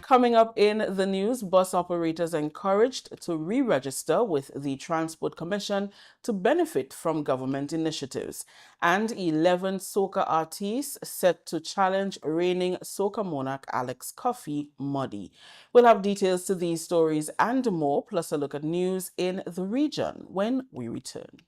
Coming up in the news, bus operators encouraged to re-register with the Transport Commission to benefit from government initiatives. And 11 soca artists set to challenge reigning soca monarch Alex Coffey Muddy. We'll have details to these stories and more, plus a look at news in the region when we return.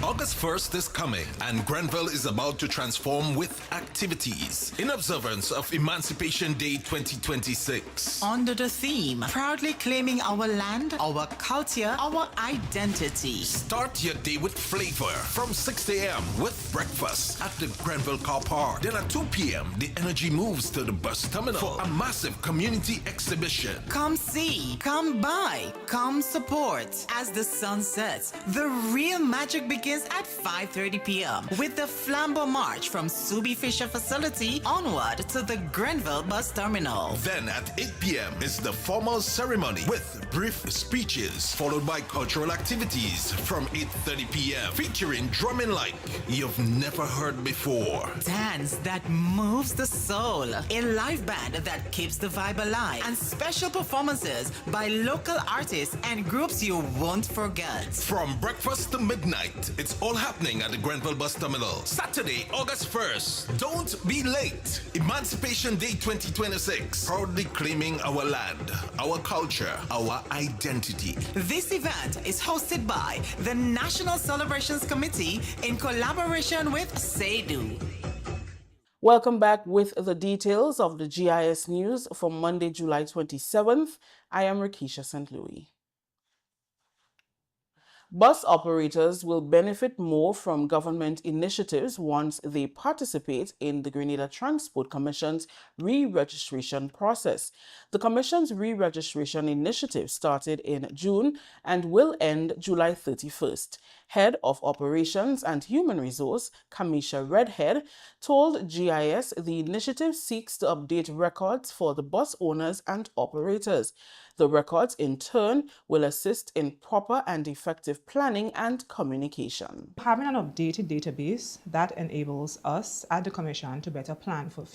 August 1st is coming, and Grenville is about to transform with activities in observance of Emancipation Day 2026. Under the theme, proudly claiming our land, our culture, our identity. Start your day with flavor from 6 a.m. with breakfast at the Grenville Car Park. Then at 2 p.m., the energy moves to the bus terminal for a massive community exhibition. Come see, come buy, come support. As the sun sets, the real magic begins at 5:30 p.m. with the Flambeau March from Subi Fisher facility onward to the Grenville bus terminal. Then at 8 p.m. is the formal ceremony with brief speeches, followed by cultural activities from 8:30 p.m. featuring drumming like you've never heard before. Dance that moves the soul, a live band that keeps the vibe alive, and special performances by local artists and groups you won't forget. From breakfast to midnight, it's all happening at the Grenville Bus Terminal. Saturday, August 1st. Don't be late. Emancipation Day 2026. Proudly claiming our land, our culture, our identity. This event is hosted by the National Celebrations Committee in collaboration with SEDU. Welcome back with the details of the GIS news for Monday, July 27th. I am Rakisha St. Louis. Bus operators will benefit more from government initiatives once they participate in the Grenada Transport Commission's re-registration process. The Commission's re-registration initiative started in June and will end July 31st. Head of Operations and Human Resource, Kamisha Redhead, told GIS the initiative seeks to update records for the bus owners and operators. The records, in turn, will assist in proper and effective planning and communication. Having an updated database that enables us at the Commission to better plan for the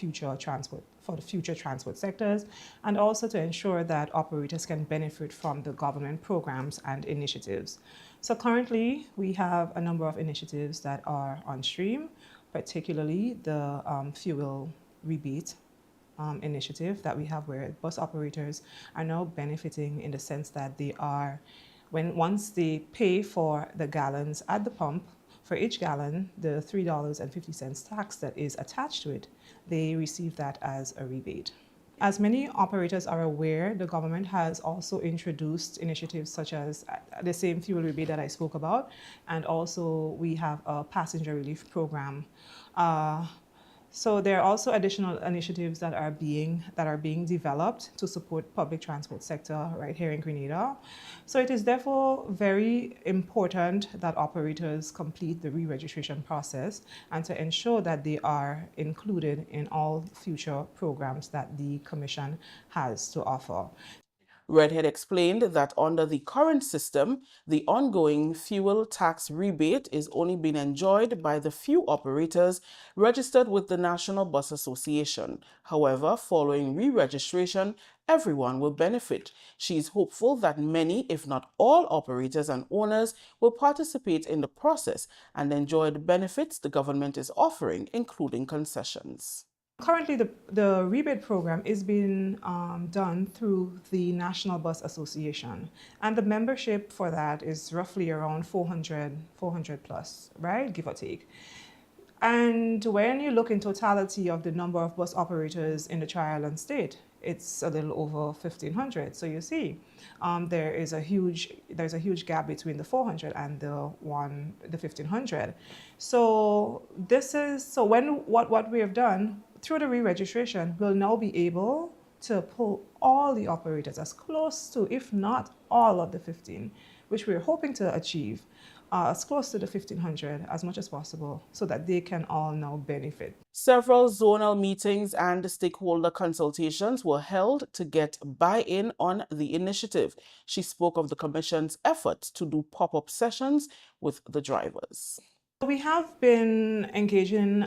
future transport sectors, and also to ensure that operators can benefit from the government programs and initiatives. So currently, we have a number of initiatives that are on stream, particularly the fuel rebate initiative that we have, where bus operators are now benefiting in the sense that they are, once they pay for the gallons at the pump, for each gallon, the $3.50 tax that is attached to it, they receive that as a rebate. As many operators are aware, the government has also introduced initiatives such as the same fuel rebate that I spoke about, and also we have a passenger relief program. So there are also additional initiatives that are being developed to support public transport sector right here in Grenada. So it is therefore very important that operators complete the re-registration process and to ensure that they are included in all future programs that the Commission has to offer. Redhead explained that under the current system, the ongoing fuel tax rebate is only being enjoyed by the few operators registered with the National Bus Association. However, following re-registration, everyone will benefit. She is hopeful that many, if not all, operators and owners will participate in the process and enjoy the benefits the government is offering, including concessions. Currently, the rebate program is being done through the National Bus Association, and the membership for that is roughly around 400 plus, right, give or take. And when you look in totality of the number of bus operators in the Tri-Island state, it's a little over 1,500. So you see, there's a huge gap between the 400 and the 1,500. So what we have done through the re-registration, we'll now be able to pull all the operators as close to, if not all of the 15, which we're hoping to achieve, as close to the 1,500 as much as possible so that they can all now benefit. Several zonal meetings and stakeholder consultations were held to get buy-in on the initiative. She spoke of the Commission's efforts to do pop-up sessions with the drivers. We have been engaging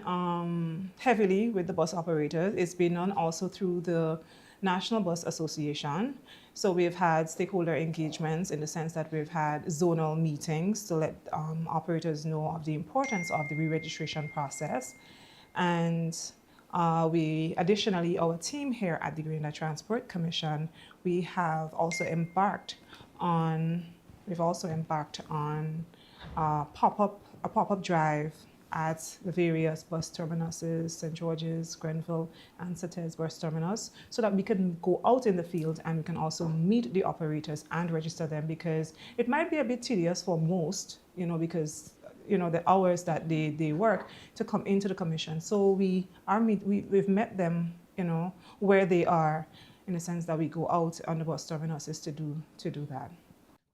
heavily with the bus operators. It's been done also through the National Bus Association. So we've had stakeholder engagements in the sense that we've had zonal meetings to let operators know of the importance of the re-registration process. And we additionally, our team here at the Grenada Transport Commission, we have also embarked on a pop-up drive at the various bus terminuses, St. George's, Grenville, and Sates bus terminus, so that we can go out in the field and we can also meet the operators and register them, because it might be a bit tedious for most, because the hours that they work to come into the commission. So we've met them, where they are, in the sense that we go out on the bus terminuses to do that.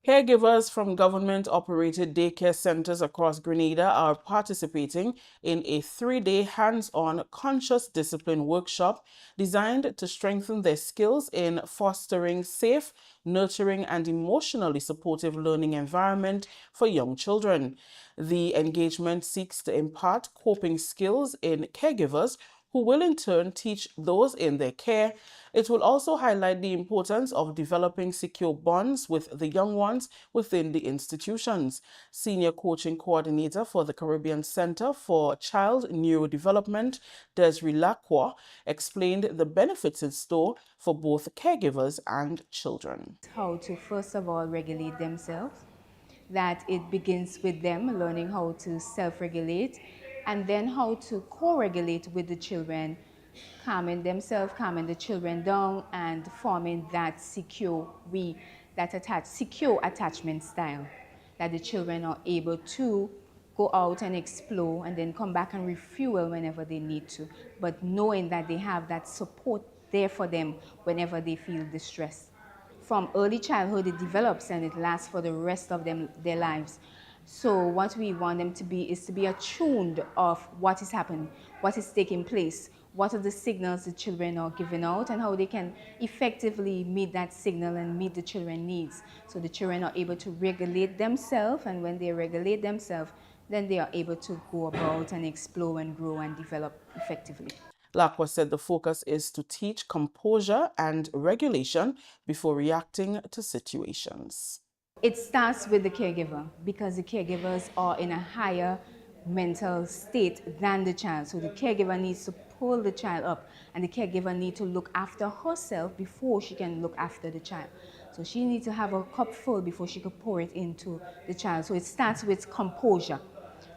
Caregivers from government-operated daycare centers across Grenada are participating in a 3-day hands-on conscious discipline workshop designed to strengthen their skills in fostering safe, nurturing, and emotionally supportive learning environment for young children. The engagement seeks to impart coping skills in caregivers who will in turn teach those in their care. It will also highlight the importance of developing secure bonds with the young ones within the institutions. Senior Coaching Coordinator for the Caribbean Center for Child Neurodevelopment, Desiree Lacroix, explained the benefits in store for both caregivers and children. How to first of all regulate themselves, that it begins with them learning how to self-regulate, and then how to co-regulate with the children, calming themselves, calming the children down, and forming that secure attachment style, that the children are able to go out and explore and then come back and refuel whenever they need to, but knowing that they have that support there for them whenever they feel distressed. From early childhood, it develops and it lasts for the rest of their lives. So what we want them to be is to be attuned of what is happening, what is taking place, what are the signals the children are giving out, and how they can effectively meet that signal and meet the children's needs. So the children are able to regulate themselves, and when they regulate themselves, then they are able to go about and explore and grow and develop effectively. Lacroix said the focus is to teach composure and regulation before reacting to situations. It starts with the caregiver, because the caregivers are in a higher mental state than the child. So the caregiver needs to pull the child up, and the caregiver needs to look after herself before she can look after the child. So she needs to have a cup full before she can pour it into the child. So it starts with composure.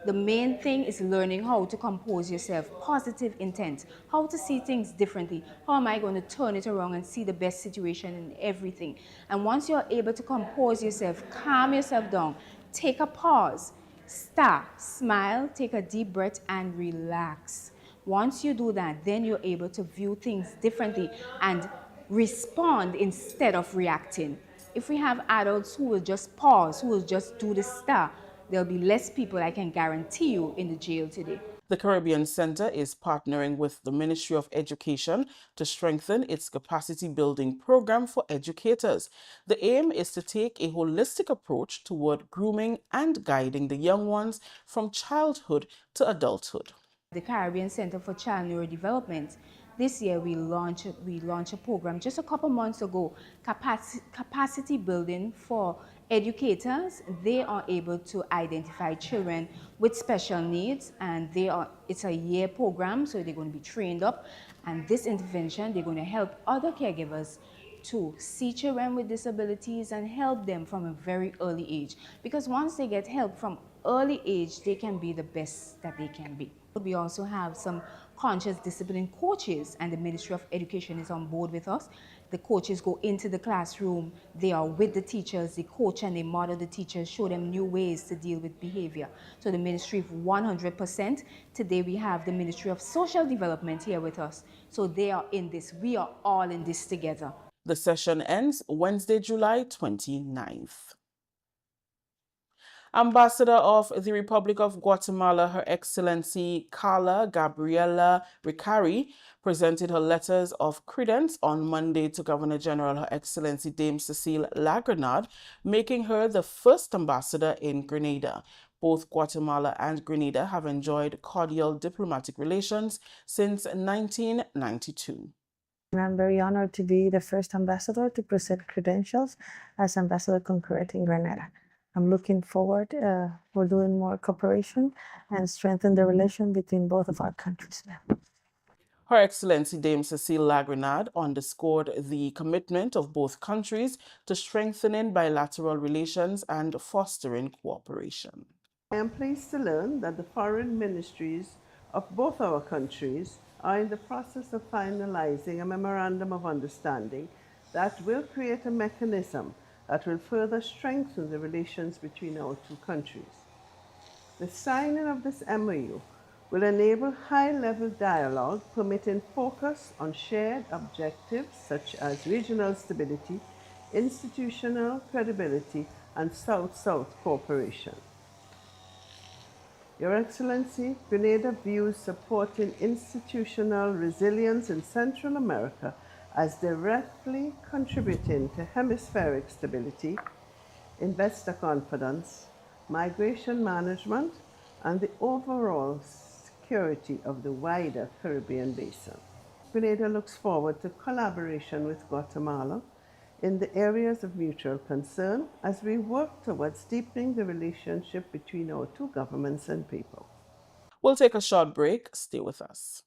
The main thing is learning how to compose yourself, positive intent, how to see things differently. How am I going to turn it around and see the best situation in everything? And once you're able to compose yourself, calm yourself down, take a pause, stop, smile, take a deep breath, and relax. Once you do that, then you're able to view things differently and respond instead of reacting. If we have adults who will just pause, who will just do the stop, there'll be less people, I can guarantee you, in the jail today. The Caribbean Center is partnering with the Ministry of Education to strengthen its capacity building program for educators. The aim is to take a holistic approach toward grooming and guiding the young ones from childhood to adulthood. The Caribbean Center for Child Neurodevelopment, this year we launched a program just a couple months ago, capacity building for educators. They are able to identify children with special needs, and it's a year program, so they're going to be trained up. And this intervention, they're going to help other caregivers to see children with disabilities and help them from a very early age. Because once they get help from early age, they can be the best that they can be. We also have some conscious discipline coaches, and the Ministry of Education is on board with us. The coaches go into the classroom, they are with the teachers, they coach and they model the teachers, show them new ways to deal with behavior. So the ministry of 100%. Today we have the Ministry of Social Development here with us. So they are in this, we are all in this together. The session ends Wednesday, July 29th. Ambassador of the Republic of Guatemala, Her Excellency Carla Gabriela Ricari, presented her letters of credence on Monday to Governor General Her Excellency Dame Cecile Lagrenade, making her the first ambassador in Grenada. Both Guatemala and Grenada have enjoyed cordial diplomatic relations since 1992. I'm very honored to be the first ambassador to present credentials as ambassador concurrent in Grenada. I'm looking forward for doing more cooperation and strengthen the relation between both of our countries now. Her Excellency Dame Cecile Lagrenade underscored the commitment of both countries to strengthening bilateral relations and fostering cooperation. I am pleased to learn that the foreign ministries of both our countries are in the process of finalizing a memorandum of understanding that will create a mechanism that will further strengthen the relations between our two countries. The signing of this MOU will enable high-level dialogue permitting focus on shared objectives such as regional stability, institutional credibility, and South-South cooperation. Your Excellency, Grenada views supporting institutional resilience in Central America as directly contributing to hemispheric stability, investor confidence, migration management, and the overall security of the wider Caribbean basin. Grenada looks forward to collaboration with Guatemala in the areas of mutual concern as we work towards deepening the relationship between our two governments and people. We'll take a short break. Stay with us.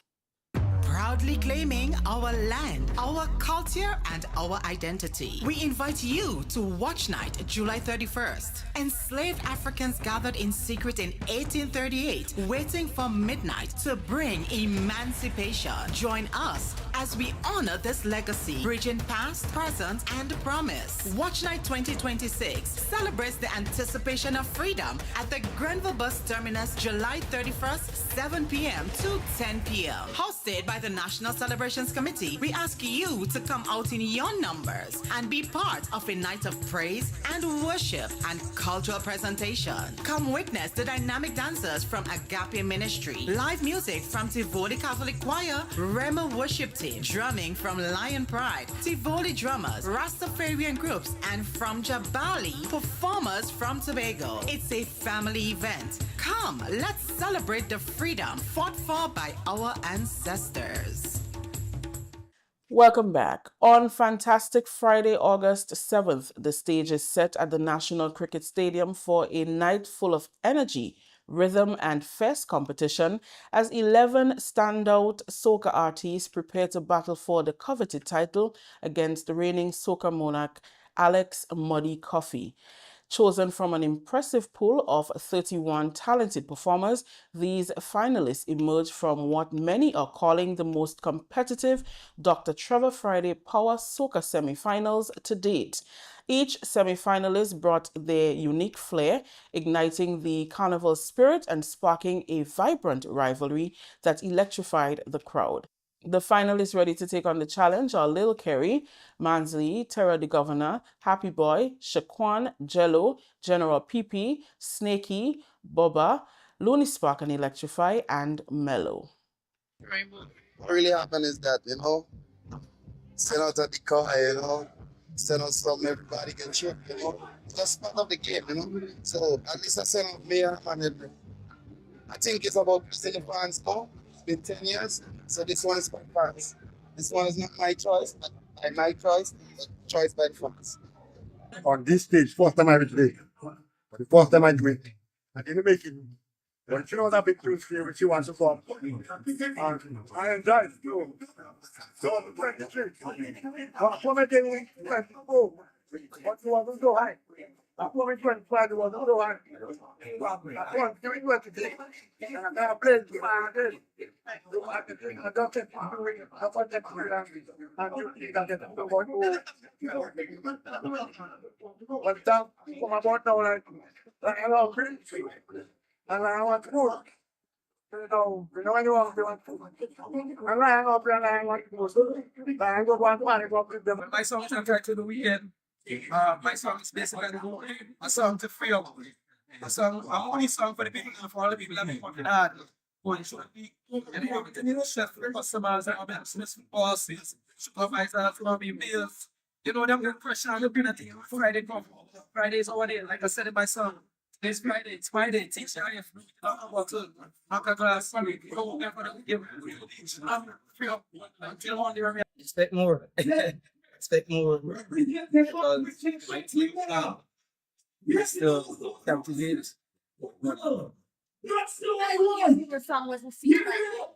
Proudly claiming our land, our culture, and our identity. We invite you to Watch Night, July 31st. Enslaved Africans gathered in secret in 1838, waiting for midnight to bring emancipation. Join us as we honor this legacy, bridging past, present, and promise. Watch Night 2026 celebrates the anticipation of freedom at the Grenville Bus Terminus, July 31st, 7 p.m. to 10 p.m. Hosted by the National Celebrations Committee, we ask you to come out in your numbers and be part of a night of praise and worship and cultural presentation. Come witness the dynamic dancers from Agape Ministry, live music from Tivoli Catholic Choir, Rema Worship Team, drumming from Lion Pride, Tivoli drummers, Rastafarian groups, and from Jabali, performers from Tobago. It's a family event. Come, let's celebrate the freedom fought for by our ancestors. Welcome back. On fantastic Friday, August 7th, the stage is set at the National Cricket Stadium for a night full of energy, rhythm, and fest competition as 11 standout soca artists prepare to battle for the coveted title against the reigning soca monarch Alex Muddy Coffey. Chosen from an impressive pool of 31 talented performers, these finalists emerged from what many are calling the most competitive Dr. Trevor Friday Power Soca semi-finals to date. Each semi-finalist brought their unique flair, igniting the carnival spirit and sparking a vibrant rivalry that electrified the crowd. The finalists ready to take on the challenge are Lil Kerry, Mansley, Terra the Governor, Happy Boy, Shaquan, Jello, General PP, Snakey, Boba, Looney Spark and Electrify, and Mellow. What really happened is that, send out at the car, send out something, everybody get tripped, It's just part of the game, So at least I send out me and I think it's about pleasing the fans now. It's been 10 years, so this one is for fans. This one is not my choice, but my choice, but choice by the fans. On this stage, first time I reached it. But the first time I do it, I didn't make it. But you know that big truth here, which you want to come. And I enjoy it too. So, 23. What am I doing? What you want to do? I'm going 25 was the other one. I want to do it today. And I'm going to play the man again. I don't think I'm doing it. I want to do it. And you think I get to go to. But down from about now, I love it. And I want to do it. When you want to do it. And I want to do it. I don't want to go with them. My song is Contract to the Weekend. My song is basically a song to free up. A money song for the people, for all the people that have been working hard. But it should be, chef for customers and business bosses, supervisors, bills. Them get pressure on the penalty. Friday is our day, like I said in my song. It's Friday. Teach you if you don't know about to knock a glass. Go there for the give. Expect more. Expect more. Because my team we still captivated. Your song was a secret.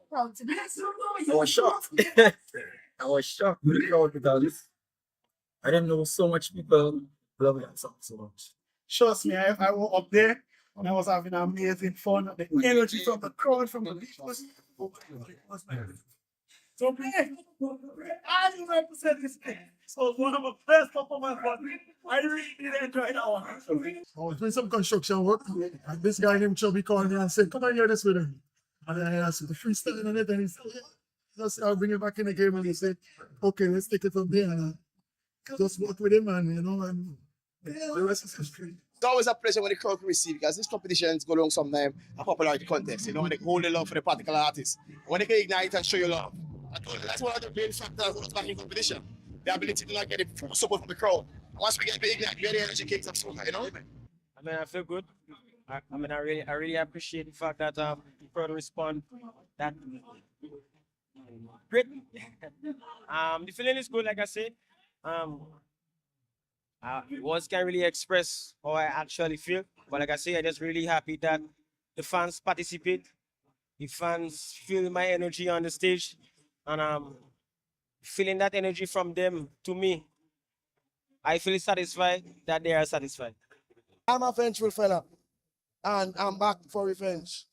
Proud to be. I was shocked. I was shocked with the crowd because I didn't know so much people love that song so much. Trust me, I was up there and I was having amazing fun. The energy from the crowd, from the people. So, man, I didn't represent this thing. So it was one of the best performances, but I really did enjoy that one. I was doing some construction work, and this guy named Chubby called me and said, "Come on, hear this with him." And then I asked him the freestyle on it, and he said, "Yeah." Just I'll bring it back in the game, and he said, "Okay, let's take it from there." And just work with him, and the rest is history. It's always a pleasure when the crowd can receive because these competitions go along sometimes a popularity contest, when they hold the love for the particular artist. When they can ignite and show you love. I told you, that's one of the main factors of back in competition. The ability to get the full support from the crowd. Once we get the ignite, we get the energy kicks up soca, I mean, I feel good. I really appreciate the fact that the crowd respond that great. The feeling is good, like I said. Words can't really express how I actually feel, but like I say, I'm just really happy that the fans participate. The fans feel my energy on the stage, and feeling that energy from them to me, I feel satisfied that they are satisfied. I'm a vengeful fella, and I'm back for revenge.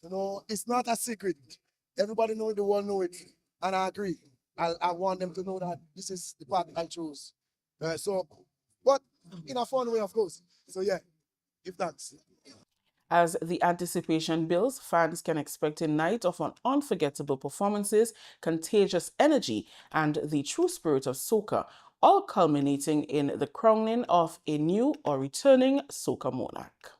It's not a secret. Everybody knows the world know it, and I agree. I want them to know that this is the path I chose. But in a fun way, of course. So yeah, give thanks. As the anticipation builds, fans can expect a night of unforgettable performances, contagious energy, and the true spirit of soca, all culminating in the crowning of a new or returning soca monarch.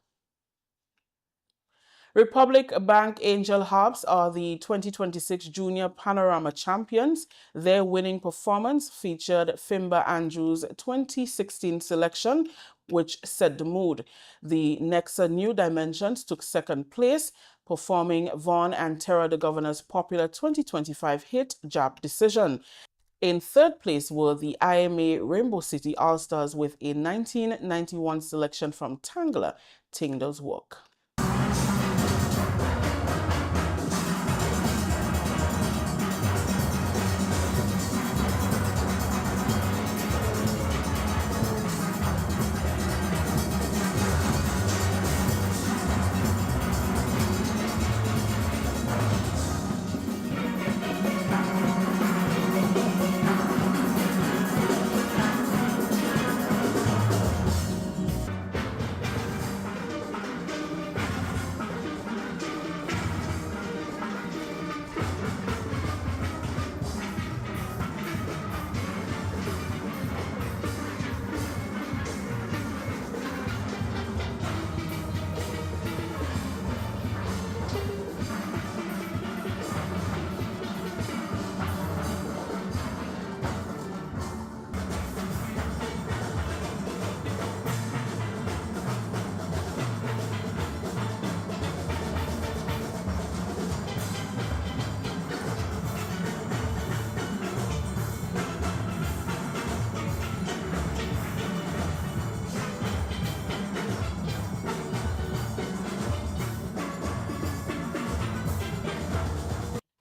Republic Bank Angel Hearts are the 2026 Junior Panorama champions. Their winning performance featured Fimba Andrews' 2016 selection, which set the mood. The Nexa New Dimensions took second place, performing Vaughn and Terra the Governor's popular 2025 hit, Jab Decision. In third place were the IMA Rainbow City All-Stars with a 1991 selection from Tangler, Ting Does Work.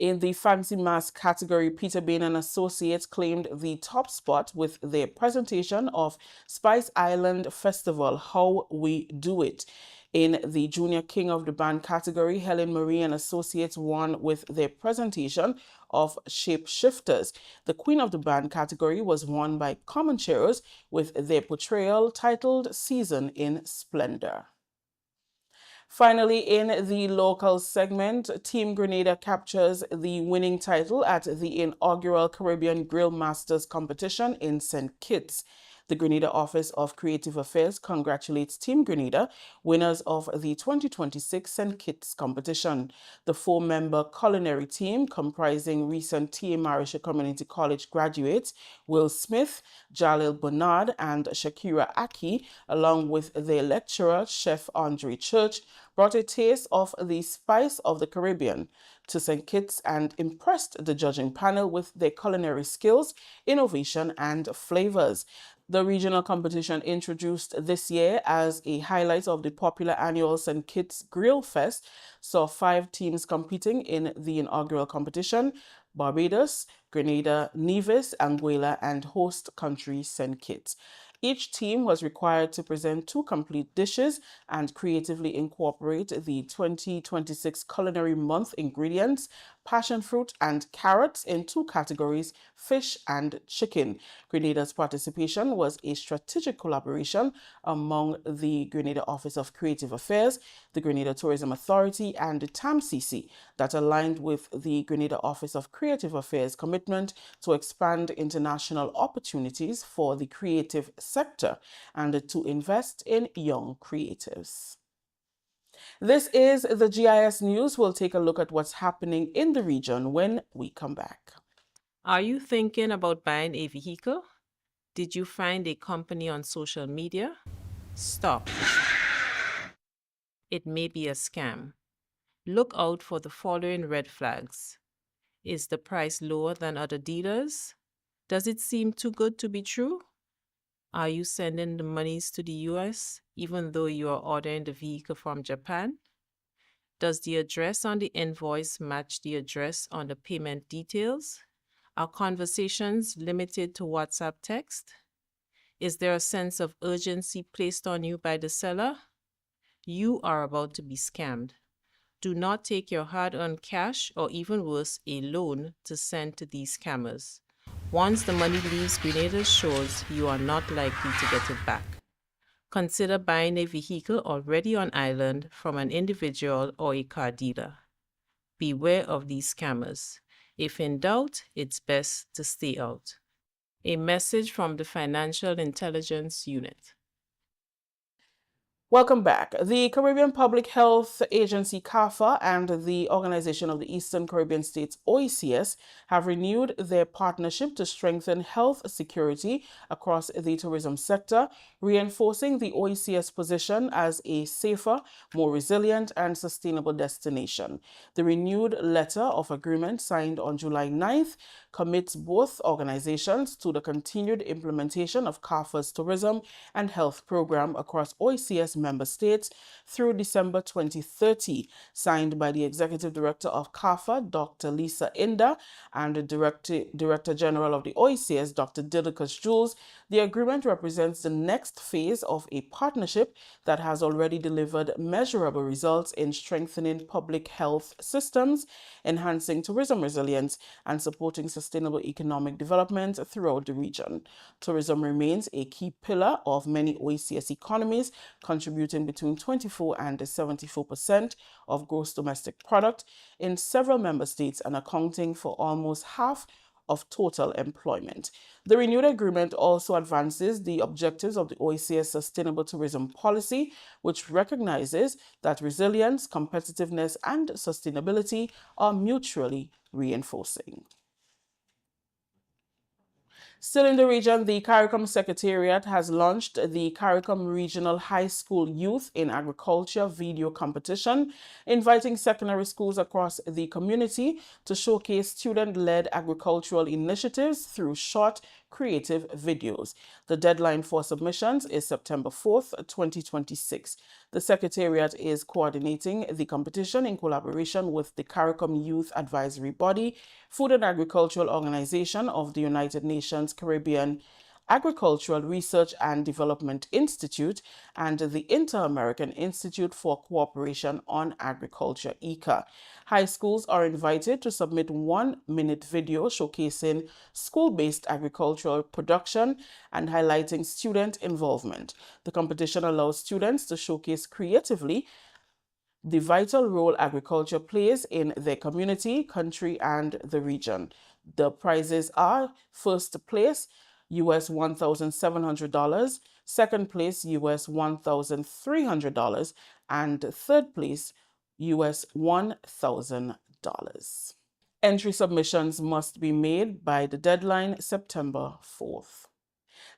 In the Fancy Mass category, Peter Bain and Associates claimed the top spot with their presentation of Spice Island Festival, How We Do It. In the Junior King of the Band category, Helen Marie and Associates won with their presentation of Shapeshifters. The Queen of the Band category was won by Comancheros with their portrayal titled Season in Splendor. Finally, in the local segment, Team Grenada captures the winning title at the inaugural Caribbean Grill Masters competition in St. Kitts. The Grenada Office of Creative Affairs congratulates Team Grenada, winners of the 2026 St. Kitts competition. The four-member culinary team, comprising recent T.A. Marisha Community College graduates Will Smith, Jalil Bernard, and Shakira Aki, along with their lecturer, Chef Andre Church, brought a taste of the spice of the Caribbean to St. Kitts and impressed the judging panel with their culinary skills, innovation, and flavors. The regional competition, introduced this year as a highlight of the popular annual St. Kitts Grill Fest, saw 5 teams competing in the inaugural competition: Barbados, Grenada, Nevis, Anguilla, and host country St. Kitts. Each team was required to present 2 complete dishes and creatively incorporate the 2026 Culinary Month ingredients, passion fruit and carrots, in 2 categories, fish and chicken. Grenada's participation was a strategic collaboration among the Grenada Office of Creative Affairs, the Grenada Tourism Authority, and the TAMCC that aligned with the Grenada Office of Creative Affairs' commitment to expand international opportunities for the creative sector and to invest in young creatives. This is the GIS News. We'll take a look at what's happening in the region when we come back. Are you thinking about buying a vehicle? Did you find a company on social media? Stop. It may be a scam. Look out for the following red flags. Is the price lower than other dealers? Does it seem too good to be true? Are you sending the monies to the US even though you are ordering the vehicle from Japan? Does the address on the invoice match the address on the payment details? Are conversations limited to WhatsApp text? Is there a sense of urgency placed on you by the seller? You are about to be scammed. Do not take your hard-earned cash or, even worse, a loan to send to these scammers. Once the money leaves Grenada's shores, you are not likely to get it back. Consider buying a vehicle already on island from an individual or a car dealer. Beware of these scammers. If in doubt, it's best to stay out. A message from the Financial Intelligence Unit. Welcome back. The Caribbean Public Health Agency, CARPHA, and the Organization of the Eastern Caribbean States, OECS, have renewed their partnership to strengthen health security across the tourism sector, reinforcing the OECS position as a safer, more resilient, and sustainable destination. The renewed letter of agreement, signed on July 9th, commits both organizations to the continued implementation of CARPHA's tourism and health program across OECS member states through December 2030, signed by the Executive Director of CARPHA, Dr. Lisa Inda, and the Director General of the OECS, Dr. Didacus Jules. The agreement represents the next phase of a partnership that has already delivered measurable results in strengthening public health systems, enhancing tourism resilience, and supporting sustainable economic development throughout the region. Tourism remains a key pillar of many OECS economies, contributing between 24 and 74% of gross domestic product in several member states and accounting for almost half of total employment. The renewed agreement also advances the objectives of the OECS Sustainable Tourism Policy, which recognizes that resilience, competitiveness, and sustainability are mutually reinforcing. Still in the region, the CARICOM Secretariat has launched the CARICOM Regional High School Youth in Agriculture video competition, inviting secondary schools across the community to showcase student-led agricultural initiatives through short, creative videos. The deadline for submissions is September 4th, 2026. The Secretariat is coordinating the competition in collaboration with the CARICOM Youth Advisory Body, Food and Agricultural Organization of the United Nations Caribbean Agricultural Research and Development Institute, and the Inter-American Institute for Cooperation on Agriculture, ICA. High schools are invited to submit 1-minute video showcasing school-based agricultural production and highlighting student involvement. The competition allows students to showcase creatively the vital role agriculture plays in their community, country, and the region. The prizes are: first place, US $1,700, second place US $1,300, and third place US $1,000. Entry submissions must be made by the deadline September 4th.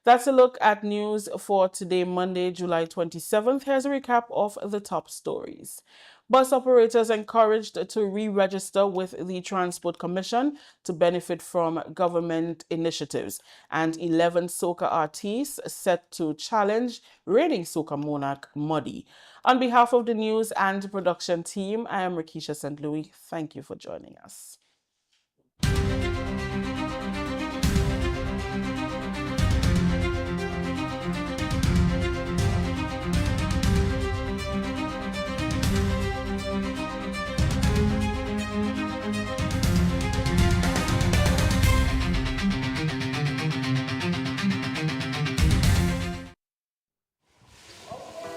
That's a look at news for today, Monday, July 27th. Here's a recap of the top stories. Bus operators encouraged to re-register with the Transport Commission to benefit from government initiatives. And 11 soca artists set to challenge reigning soca monarch Muddy. On behalf of the news and production team, I am Rakisha St. Louis. Thank you for joining us.